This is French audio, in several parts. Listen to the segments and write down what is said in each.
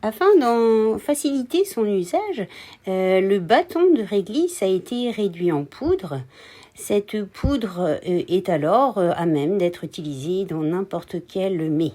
Afin d'en faciliter son usage, le bâton de réglisse a été réduit en poudre. Cette poudre est alors à même d'être utilisée dans n'importe quel mets.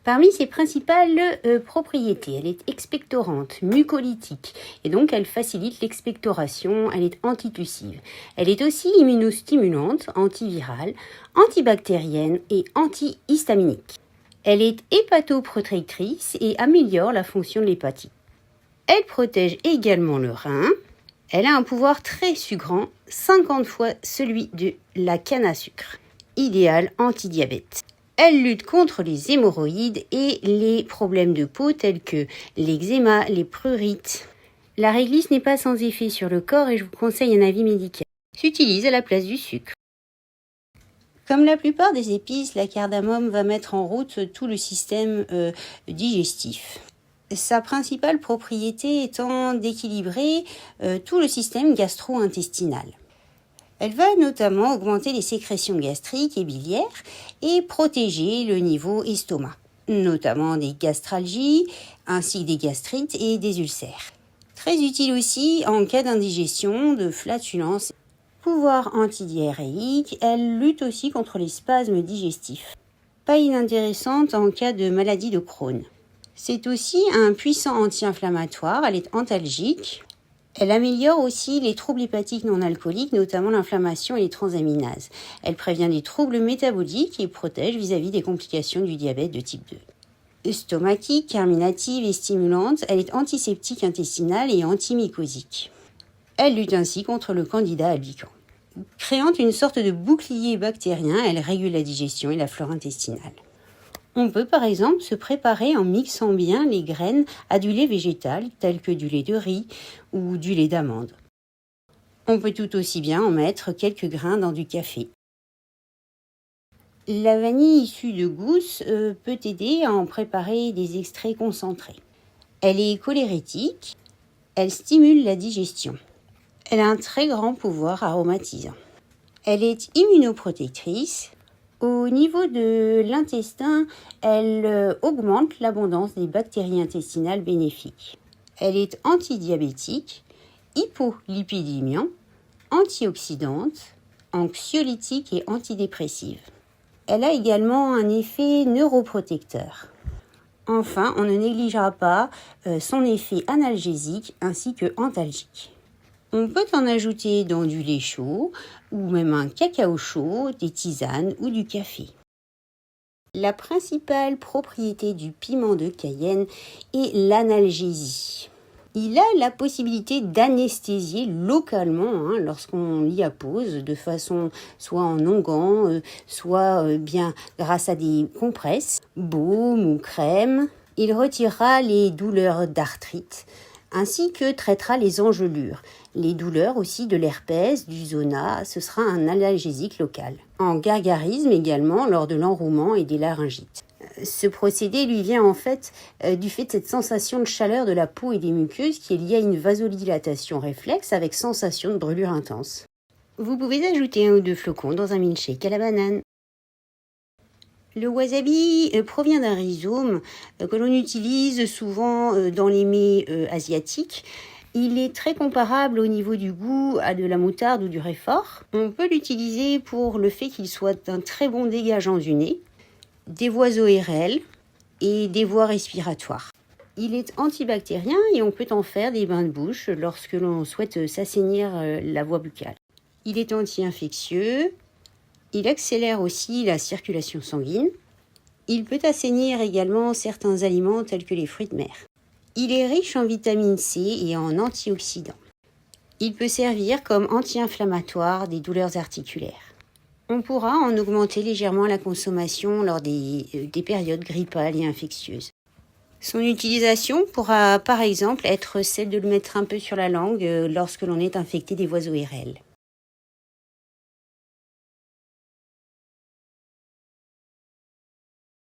Parmi ses principales propriétés, elle est expectorante, mucolytique, et donc elle facilite l'expectoration, elle est antitussive. Elle est aussi immunostimulante, antivirale, antibactérienne et antihistaminique. Elle est hépatoprotectrice et améliore la fonction de l'hépatique. Elle protège également le rein. Elle a un pouvoir très sucrant, 50 fois celui de la canne à sucre, idéal anti-diabète. Elle lutte contre les hémorroïdes et les problèmes de peau tels que l'eczéma, les prurites. La réglisse n'est pas sans effet sur le corps et je vous conseille un avis médical. S'utilise à la place du sucre. Comme la plupart des épices, la cardamome va mettre en route tout le système digestif. Sa principale propriété étant d'équilibrer tout le système gastro-intestinal. Elle va notamment augmenter les sécrétions gastriques et biliaires et protéger le niveau estomac, notamment des gastralgies ainsi que des gastrites et des ulcères. Très utile aussi en cas d'indigestion, de flatulence. Pouvoir antidiarrhéique, elle lutte aussi contre les spasmes digestifs. Pas inintéressante en cas de maladie de Crohn. C'est aussi un puissant anti-inflammatoire, elle est antalgique. Elle améliore aussi les troubles hépatiques non alcooliques, notamment l'inflammation et les transaminases. Elle prévient des troubles métaboliques et protège vis-à-vis des complications du diabète de type 2. Stomachique, carminative et stimulante, elle est antiseptique intestinale et antimycosique. Elle lutte ainsi contre le candida albicans. Créant une sorte de bouclier bactérien, elle régule la digestion et la flore intestinale. On peut par exemple se préparer en mixant bien les graines à du lait végétal, tel que du lait de riz ou du lait d'amande. On peut tout aussi bien en mettre quelques grains dans du café. La vanille issue de gousse peut aider à en préparer des extraits concentrés. Elle est cholérétique, elle stimule la digestion. Elle a un très grand pouvoir aromatisant. Elle est immunoprotectrice. Au niveau de l'intestin, elle augmente l'abondance des bactéries intestinales bénéfiques. Elle est antidiabétique, hypolipidémiant, antioxydante, anxiolytique et antidépressive. Elle a également un effet neuroprotecteur. Enfin, on ne négligera pas son effet analgésique ainsi que antalgique. On peut en ajouter dans du lait chaud ou même un cacao chaud, des tisanes ou du café. La principale propriété du piment de Cayenne est l'analgésie. Il a la possibilité d'anesthésier localement lorsqu'on l'y appose de façon soit en onguent, soit bien grâce à des compresses, baume ou crème. Il retirera les douleurs d'arthrite ainsi que traitera les engelures. Les douleurs aussi de l'herpès, du zona, ce sera un analgésique local. En gargarisme également lors de l'enrouement et des laryngites. Ce procédé lui vient en fait du fait de cette sensation de chaleur de la peau et des muqueuses qui est liée à une vasodilatation réflexe avec sensation de brûlure intense. Vous pouvez ajouter 1 ou 2 flocons dans un milkshake à la banane. Le wasabi provient d'un rhizome que l'on utilise souvent dans les mets asiatiques. Il est très comparable au niveau du goût à de la moutarde ou du réfort. On peut l'utiliser pour le fait qu'il soit un très bon dégageant du nez, des voies ORL et des voies respiratoires. Il est antibactérien et on peut en faire des bains de bouche lorsque l'on souhaite s'assainir la voie buccale. Il est anti-infectieux. Il accélère aussi la circulation sanguine. Il peut assainir également certains aliments tels que les fruits de mer. Il est riche en vitamine C et en antioxydants. Il peut servir comme anti-inflammatoire des douleurs articulaires. On pourra en augmenter légèrement la consommation lors des périodes grippales et infectieuses. Son utilisation pourra par exemple être celle de le mettre un peu sur la langue lorsque l'on est infecté des voies ORL.